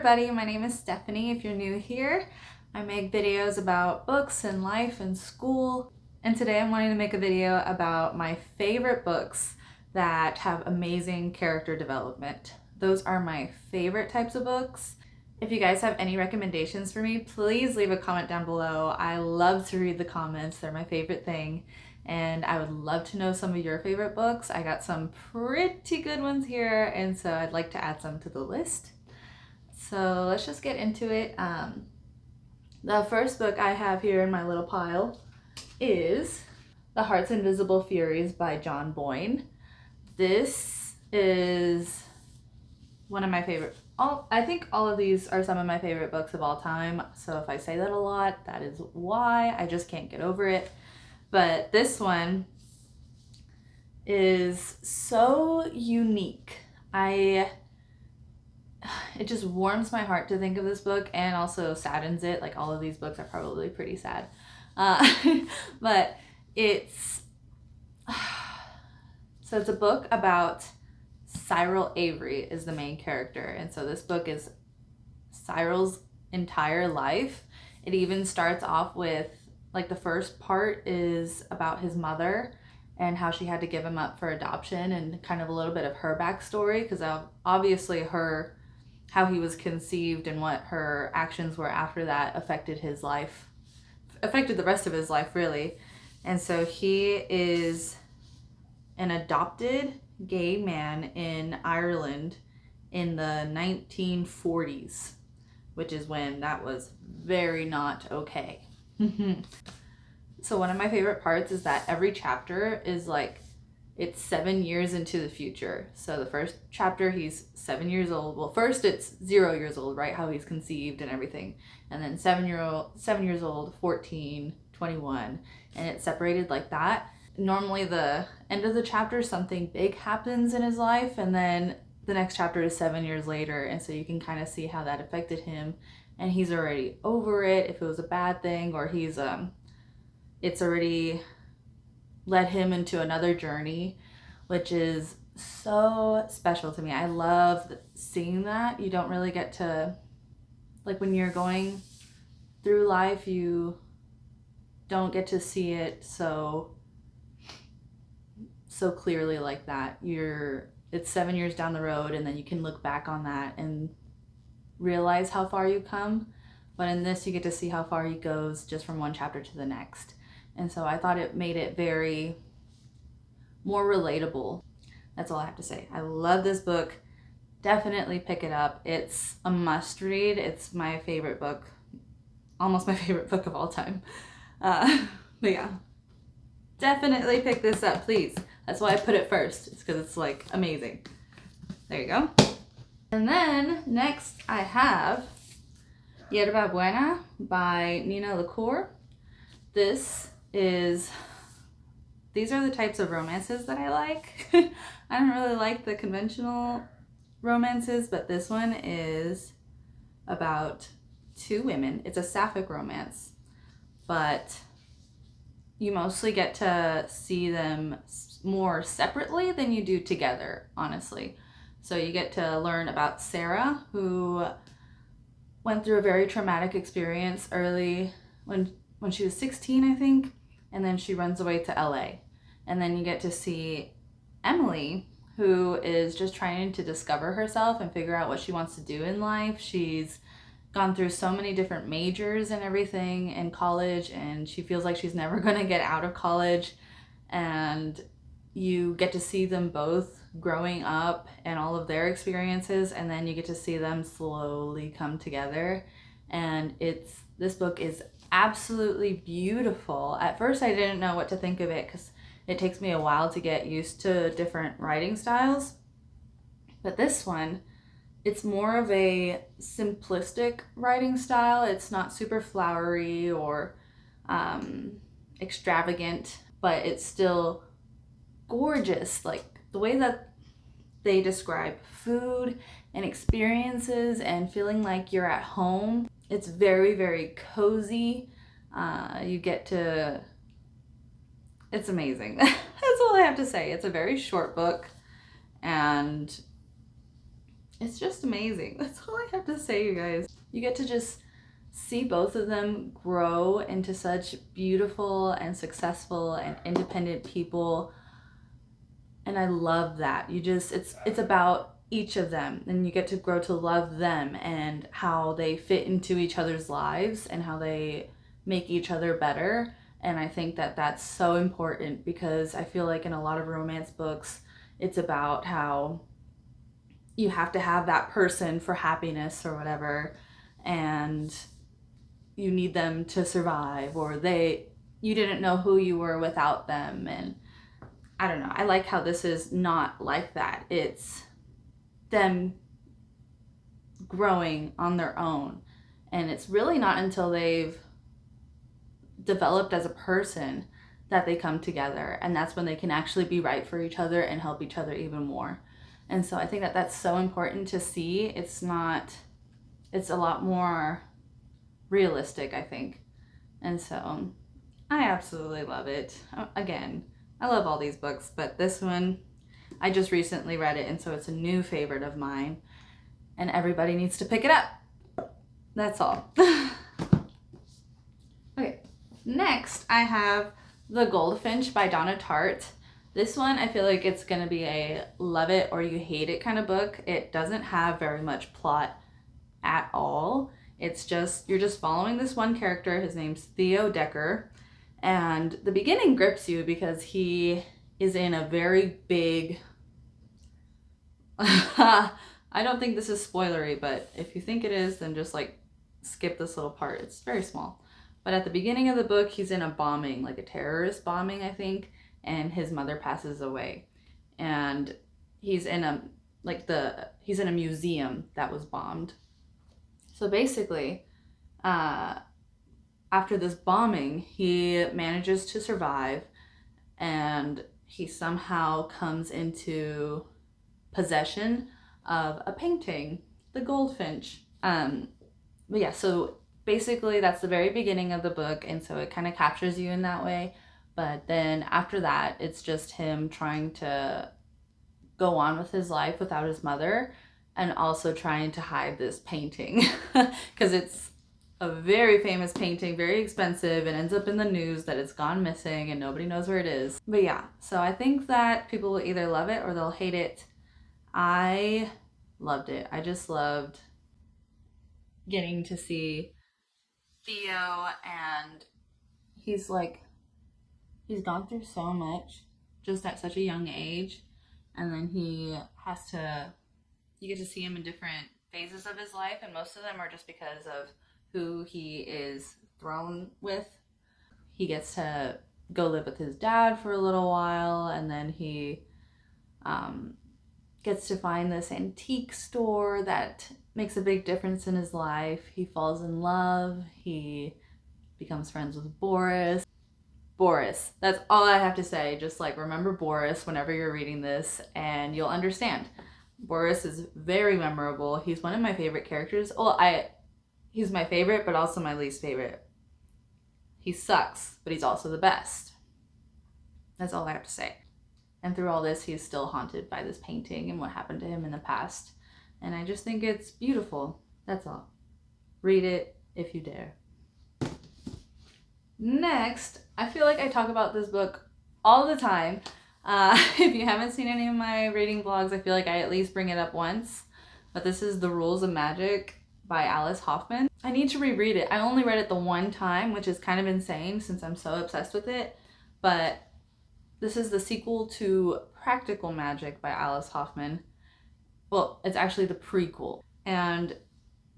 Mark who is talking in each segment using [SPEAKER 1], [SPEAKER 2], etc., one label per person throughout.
[SPEAKER 1] everybody, my name is Stephanie. If you're new here, I make videos about books and life and school. And today I'm wanting to make a video about my favorite books that have amazing character development. Those are my favorite types of books. If you guys have any recommendations for me, please leave a comment down below. I love to read the comments. They're my favorite thing. And I would love to know some of your favorite books. I got some pretty good ones here, and so I'd like to add some to the list. So let's just get into it. The first book I have here in my little pile is The Heart's Invisible Furies by John Boyne. This is one of my favorite, I think all of these are some of my favorite books of all time. So if I say that a lot, that is why. I just can't get over it. But this one is so unique. It just warms my heart to think of this book, and also saddens it. Like, all of these books are probably pretty sad. But it's a book about Cyril Avery is the main character. And so this book is Cyril's entire life. It even starts off with, like, the first part is about his mother and how she had to give him up for adoption, and kind of a little bit of her backstory, because obviously how he was conceived and what her actions were after that affected his life, affected the rest of his life, really. And so he is an adopted gay man in Ireland in the 1940s, which is when that was very not okay. So one of my favorite parts is that every chapter is like, it's 7 years into the future. So the first chapter, he's 7 years old. Well, first it's 0 years old, right? How he's conceived and everything. And then 7 years old, 14, 21, and it's separated like that. Normally the end of the chapter, something big happens in his life, and then the next chapter is 7 years later. And so you can kind of see how that affected him, and he's already over it, if it was a bad thing, or it's already led him into another journey, which is so special to me. I love seeing that. You don't really get to, like, when you're going through life, you don't get to see it so clearly like that. It's 7 years down the road, and then you can look back on that and realize how far you come. But in this, you get to see how far he goes just from one chapter to the next. And so I thought it made it very more relatable. That's all I have to say. I love this book. Definitely pick it up. It's a must read. It's my favorite book, almost my favorite book of all time. But yeah, definitely pick this up, please. That's why I put it first. It's because it's, like, amazing. There you go. And then next I have Yerba Buena by Nina LaCour. These are the types of romances that I like. I don't really like the conventional romances, but this one is about two women. It's a sapphic romance, but you mostly get to see them more separately than you do together, honestly. So you get to learn about Sarah, who went through a very traumatic experience early when she was 16, I think, and then she runs away to LA. And then you get to see Emily, who is just trying to discover herself and figure out what she wants to do in life. She's gone through so many different majors and everything in college, and she feels like she's never going to get out of college. And you get to see them both growing up and all of their experiences, and then you get to see them slowly come together. And this book is absolutely beautiful. At first I didn't know what to think of it, because it takes me a while to get used to different writing styles. But this one, it's more of a simplistic writing style. It's not super flowery or extravagant, but it's still gorgeous. Like, the way that they describe food and experiences and feeling like you're at home. It's very, very cozy. It's amazing. That's all I have to say. It's a very short book, and it's just amazing. That's all I have to say, you guys. You get to just see both of them grow into such beautiful and successful and independent people. And I love that. It's about each of them, and you get to grow to love them and how they fit into each other's lives and how they make each other better. And I think that that's so important, because I feel like in a lot of romance books, it's about how you have to have that person for happiness or whatever, and you need them to survive, or you didn't know who you were without them. And I don't know, I like how this is not like that. It's them growing on their own, and it's really not until they've developed as a person that they come together, and that's when they can actually be right for each other and help each other even more. And so I think that that's so important to see. It's a lot more realistic, I think. And so I absolutely love it. Again, I love all these books, but this one, I just recently read it, and so it's a new favorite of mine, and everybody needs to pick it up. That's all. Okay, next I have The Goldfinch by Donna Tartt. This one, I feel like it's gonna be a love it or you hate it kind of book. It doesn't have very much plot at all. It's just, you're just following this one character. His name's Theo Decker. And the beginning grips you because he is in a very big, I don't think this is spoilery, but if you think it is, then just like skip this little part. It's very small. But at the beginning of the book, he's in a bombing, like a terrorist bombing, I think, and his mother passes away. And he's in a museum that was bombed. So basically, after this bombing, he manages to survive, and he somehow comes into possession of a painting, the Goldfinch. But yeah, so basically that's the very beginning of the book, and so it kind of captures you in that way. But then after that, it's just him trying to go on with his life without his mother, and also trying to hide this painting because it's a very famous painting, very expensive, and ends up in the news that it's gone missing and nobody knows where it is. But yeah, so I think that people will either love it or they'll hate it. I loved it. I just loved getting to see Theo, and he's gone through so much just at such a young age, and then you get to see him in different phases of his life, and most of them are just because of who he is thrown with. He gets to go live with his dad for a little while, and then he gets to find this antique store that makes a big difference in his life. He falls in love. He becomes friends with Boris. Boris, that's all I have to say. Just like remember Boris whenever you're reading this, and you'll understand. Boris is very memorable. He's one of my favorite characters. Well, he's my favorite, but also my least favorite. He sucks, but he's also the best. That's all I have to say. And through all this, he's still haunted by this painting and what happened to him in the past. And I just think it's beautiful. That's all. Read it if you dare. Next, I feel like I talk about this book all the time. If you haven't seen any of my reading vlogs, I feel like I at least bring it up once. But this is The Rules of Magic by Alice Hoffman. I need to reread it. I only read it the one time, which is kind of insane since I'm so obsessed with it. But this is the sequel to Practical Magic by Alice Hoffman. Well, it's actually the prequel. And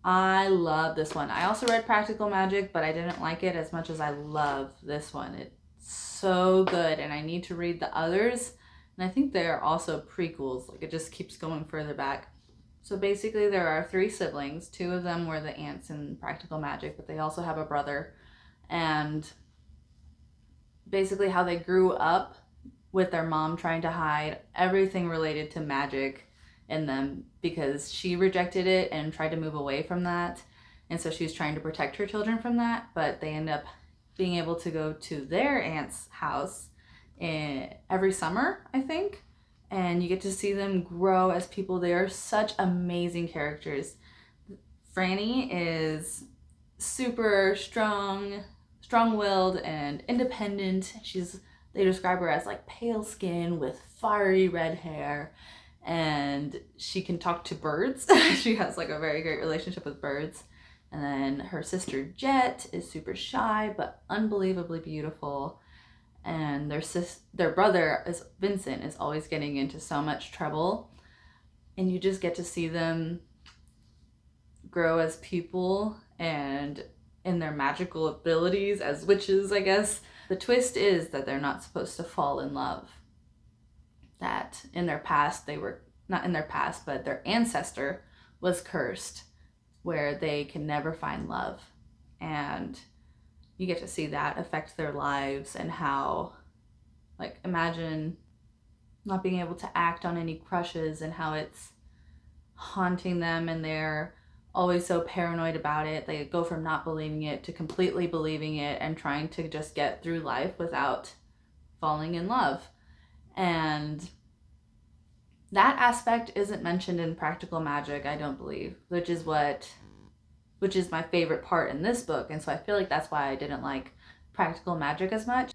[SPEAKER 1] I love this one. I also read Practical Magic, but I didn't like it as much as I love this one. It's so good, and I need to read the others. And I think they are also prequels. Like, it just keeps going further back. So basically there are 3 siblings. 2 of them were the aunts in Practical Magic, but they also have a brother. And basically how they grew up with their mom trying to hide everything related to magic in them because she rejected it and tried to move away from that. And so she was trying to protect her children from that, but they end up being able to go to their aunt's house every summer, I think. and you get to see them grow as people. They are such amazing characters. Franny is super strong-willed and independent. They describe her as like pale skin with fiery red hair, and she can talk to birds. She has like a very great relationship with birds. And then her sister Jet is super shy but unbelievably beautiful. And their brother is Vincent is always getting into so much trouble. And you just get to see them grow as people and in their magical abilities as witches, I guess. The twist is that they're not supposed to fall in love. That in their past, they were not in their past, but their ancestor was cursed, where they can never find love. And you get to see that affect their lives and how, like, imagine not being able to act on any crushes and how it's haunting them, and they're always so paranoid about it. They go from not believing it to completely believing it and trying to just get through life without falling in love. And that aspect isn't mentioned in Practical Magic, I don't believe, which is my favorite part in this book. And so I feel like that's why I didn't like Practical Magic as much.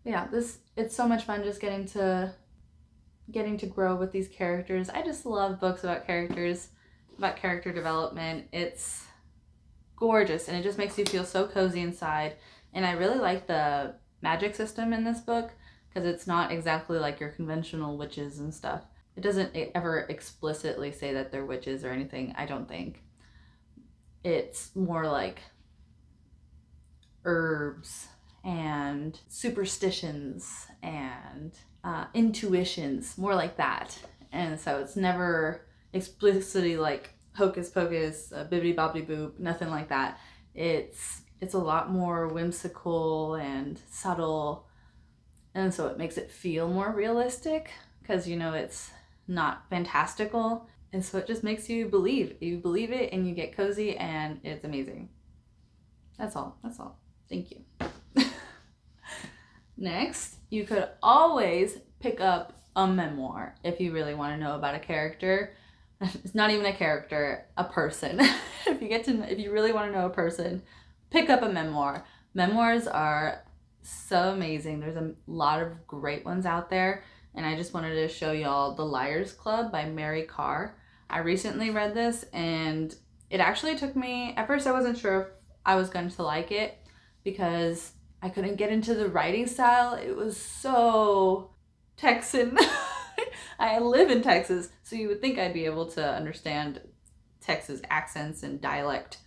[SPEAKER 1] But yeah, it's so much fun just getting to grow with these characters. I just love books about characters, about character development. It's gorgeous, and it just makes you feel so cozy inside. And I really like the magic system in this book, because it's not exactly like your conventional witches and stuff. It doesn't ever explicitly say that they're witches or anything, I don't think. It's more like herbs and superstitions and intuitions, more like that. And so it's never explicitly like hocus pocus, bibbidi bobbidi boop, nothing like that. It's a lot more whimsical and subtle, and so it makes it feel more realistic, because it's not fantastical, and so it just makes you believe it, and you get cozy, and it's amazing. That's all. Thank you. Next, you could always pick up a memoir if you really want to know about a character. It's not even a character, a person. If you really want to know a person, pick up a memoir. Memoirs are so amazing. There's a lot of great ones out there, and I just wanted to show y'all The Liars Club by Mary Karr. I recently read this, and it actually took me, at first I wasn't sure if I was going to like it, because I couldn't get into the writing style. It was so Texan. I live in Texas, so you would think I'd be able to understand Texas accents and dialect,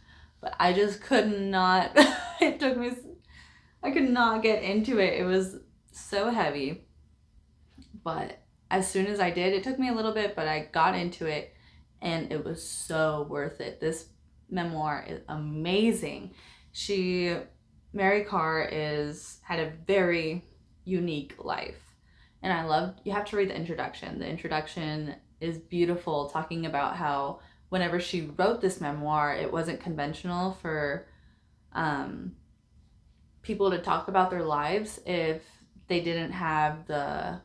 [SPEAKER 1] but I just could not. I could not get into it. It was so heavy, but as soon as I did, it took me a little bit, but I got into it, and it was so worth it. This memoir is amazing. Mary Karr had a very unique life. And you have to read the introduction. The introduction is beautiful, talking about how whenever she wrote this memoir, it wasn't conventional for people to talk about their lives if they didn't have the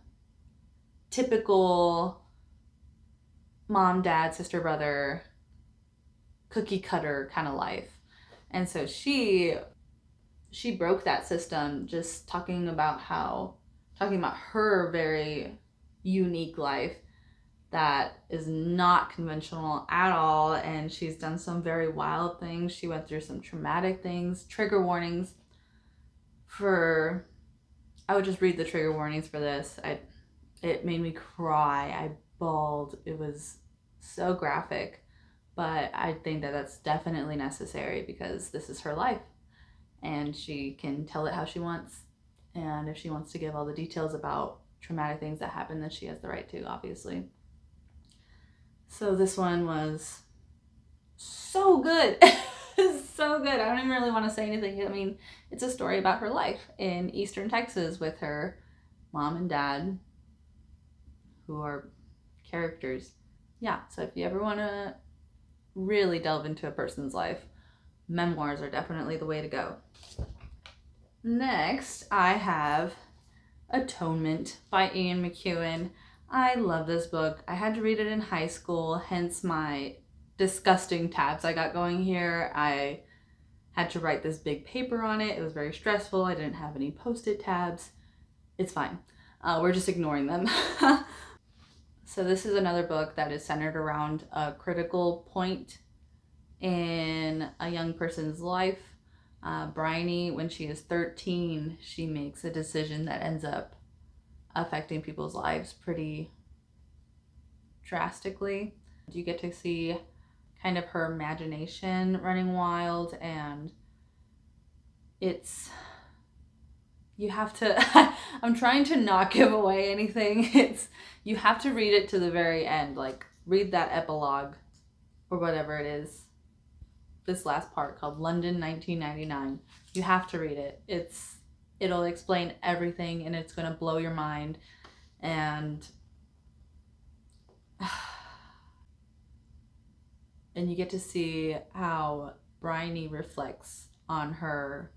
[SPEAKER 1] typical mom, dad, sister, brother, cookie cutter kind of life. And so she broke that system, just talking about her very unique life that is not conventional at all. And she's done some very wild things. She went through some traumatic things. Trigger warnings I would just read the trigger warnings for this. It made me cry. I bawled. It was so graphic, but I think that that's definitely necessary, because this is her life, and she can tell it how she wants. And if she wants to give all the details about traumatic things that happened, then she has the right to, obviously. So this one was so good. So good. I don't even really want to say anything. I mean, it's a story about her life in Eastern Texas with her mom and dad, who are characters. Yeah, so if you ever want to really delve into a person's life, memoirs are definitely the way to go. Next, I have Atonement by Ian McEwan. I love this book. I had to read it in high school, hence my disgusting tabs I got going here. I had to write this big paper on it. It was very stressful. I didn't have any post-it tabs. It's fine. We're just ignoring them. So this is another book that is centered around a critical point in a young person's life. Bryony, when she is 13, she makes a decision that ends up affecting people's lives pretty drastically. You get to see kind of her imagination running wild, and you have to I'm trying to not give away anything. You have to read it to the very end, like read that epilogue or whatever it is, this last part called London 1999. You have to read it. It'll explain everything, and it's going to blow your mind. And you get to see how Bryony reflects on her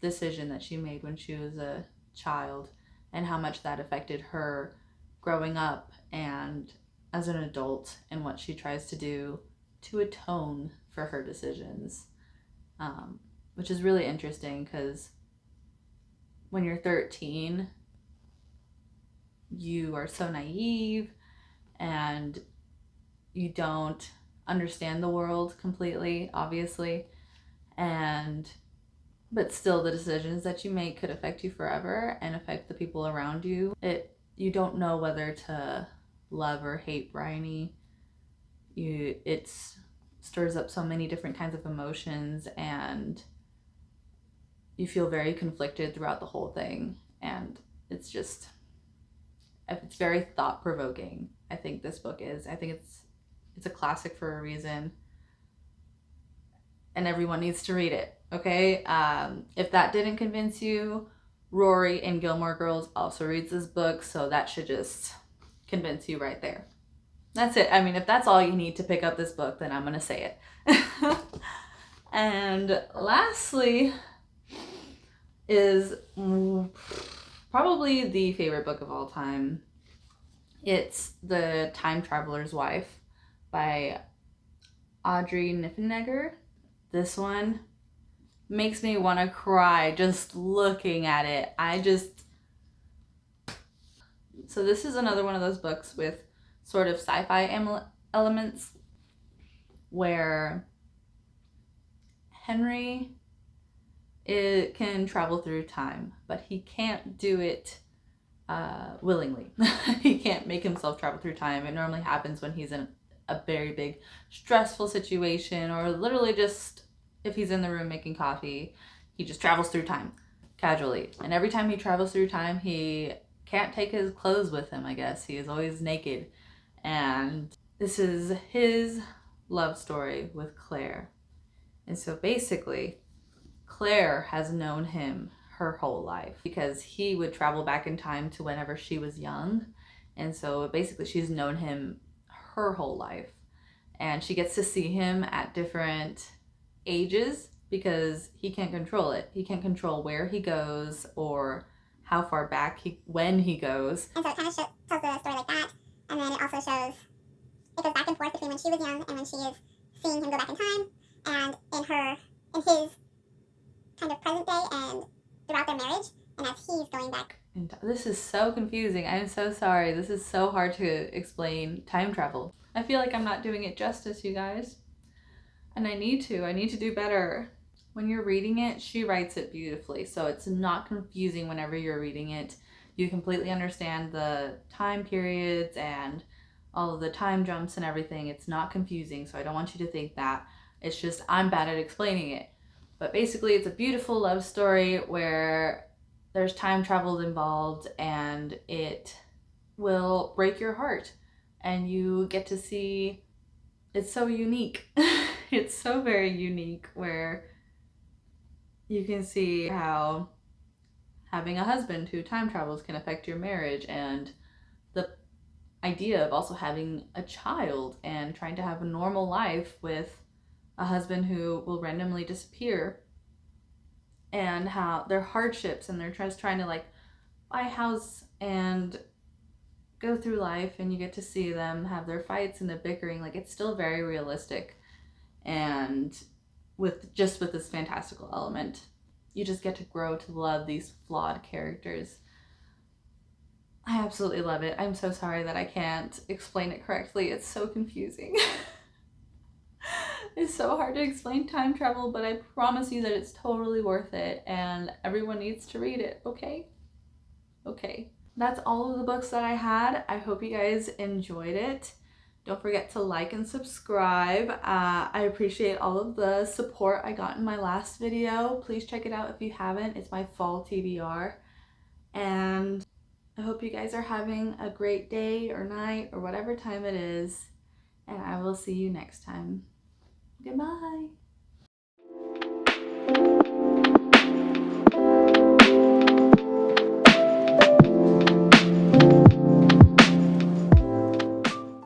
[SPEAKER 1] decision that she made when she was a child, and how much that affected her growing up and as an adult, and what she tries to do to atone for her decisions, which is really interesting because when you're 13, you are so naive and you don't understand the world completely, obviously, but still the decisions that you make could affect you forever and affect the people around you. You don't know whether to love or hate Bryony. It stirs up so many different kinds of emotions, and you feel very conflicted throughout the whole thing, and it's very thought-provoking. I think this book is. I think it's a classic for a reason, and everyone needs to read it, okay? If that didn't convince you, Rory in Gilmore Girls also reads this book, so that should just convince you right there. That's it. I mean, if that's all you need to pick up this book, then I'm going to say it. And lastly is probably the favorite book of all time. It's The Time Traveler's Wife by Audrey Niffenegger. This one makes me want to cry just looking at it. So this is another one of those books with sort of sci-fi elements, where Henry can travel through time, but he can't do it willingly. He can't make himself travel through time. It normally happens when he's in a very big stressful situation, or literally just if he's in the room making coffee, he just travels through time casually. And every time he travels through time, he can't take his clothes with him, I guess. He is always naked. And this is his love story with Claire. And so basically, Claire has known him her whole life because he would travel back in time to whenever she was young. And so basically she's known him her whole life. And she gets to see him at different ages because he can't control it. He can't control where he goes or how far back when he goes.
[SPEAKER 2] And so it kind of tells the story like that. And then it also shows, it goes back and forth between when she was young and when she is seeing him go back in time, and in his kind of present day and throughout their marriage, and as he's going back.
[SPEAKER 1] And this is so confusing. I'm so sorry. This is so hard to explain time travel. I feel like I'm not doing it justice, you guys. And I need to do better. When you're reading it, she writes it beautifully, so it's not confusing whenever you're reading it. You completely understand the time periods and all of the time jumps and everything. It's not confusing, so I don't want you to think that. It's just I'm bad at explaining it. But basically, it's a beautiful love story where there's time travel involved, and it will break your heart. And you get to see, it's so unique. It's so very unique, where you can see how having a husband who time travels can affect your marriage, and the idea of also having a child and trying to have a normal life with a husband who will randomly disappear, and how their hardships, and they're just trying to like buy a house and go through life and you get to see them have their fights and their bickering. Like, it's still very realistic, and with this fantastical element, you just get to grow to love these flawed characters. I absolutely love it. I'm so sorry that I can't explain it correctly. It's so confusing. It's so hard to explain time travel, but I promise you that it's totally worth it, and everyone needs to read it, okay? Okay. That's all of the books that I had. I hope you guys enjoyed it. Don't forget to like and subscribe. I appreciate all of the support I got in my last video. Please check it out if you haven't. It's my fall TBR. And I hope you guys are having a great day or night or whatever time it is. And I will see you next time. Goodbye.